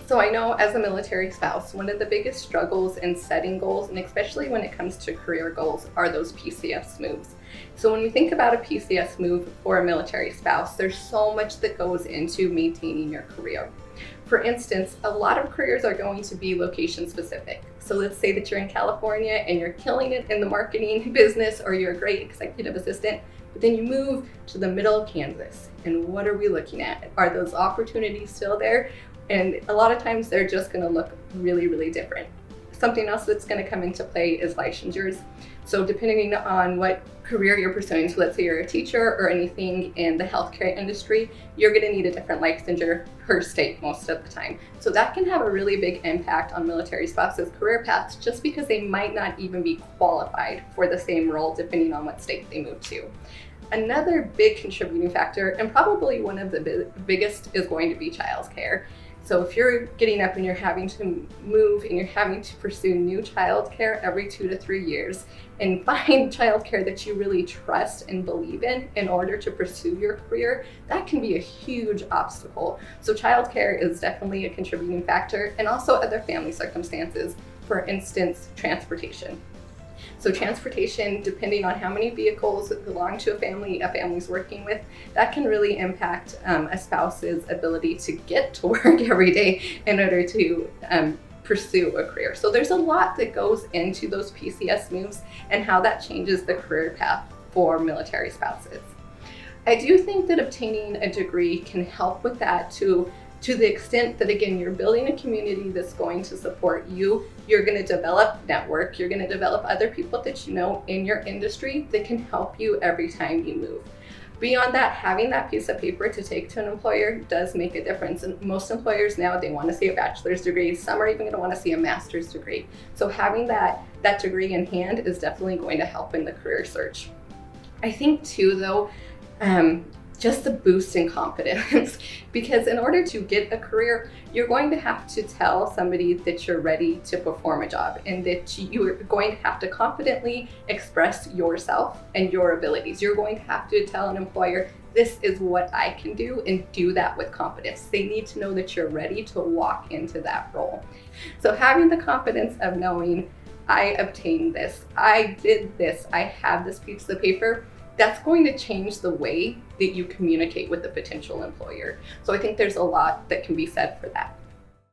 So I know as a military spouse, one of the biggest struggles in setting goals, and especially when it comes to career goals, are those PCS moves. So when we think about a PCS move for a military spouse, there's so much that goes into maintaining your career. For instance, a lot of careers are going to be location specific. So let's say that you're in California and you're killing it in the marketing business, or you're a great executive assistant, but then you move to the middle of Kansas. And what are we looking at? Are those opportunities still there? And a lot of times they're just going to look really, really different. Something else that's going to come into play is licensures. So depending on what career you're pursuing, so let's say you're a teacher or anything in the healthcare industry, you're going to need a different licensure per state most of the time. So that can have a really big impact on military spouses' career paths, just because they might not even be qualified for the same role depending on what state they move to. Another big contributing factor, and probably one of the biggest, is going to be childcare. So if you're getting up and you're having to move and you're having to pursue new childcare every 2 to 3 years and find childcare that you really trust and believe in order to pursue your career, that can be a huge obstacle. So childcare is definitely a contributing factor, and also other family circumstances. For instance, transportation. So transportation, depending on how many vehicles belong to a family's working with, that can really impact a spouse's ability to get to work every day in order to pursue a career. So there's a lot that goes into those PCS moves and how that changes the career path for military spouses. I do think that obtaining a degree can help with that to the extent that, again, you're building a community that's going to support you. You're going to develop network. You're going to develop other people that you know in your industry that can help you every time you move. Beyond that, having that piece of paper to take to an employer does make a difference. And most employers now, they want to see a bachelor's degree. Some are even going to want to see a master's degree. So having that degree in hand is definitely going to help in the career search. I think too, though, just the boost in confidence, because in order to get a career, you're going to have to tell somebody that you're ready to perform a job, and that you're going to have to confidently express yourself and your abilities. You're going to have to tell an employer, this is what I can do, and do that with confidence. They need to know that you're ready to walk into that role. So having the confidence of knowing, I obtained this, I did this, I have this piece of paper, that's going to change the way that you communicate with the potential employer. So I think there's a lot that can be said for that.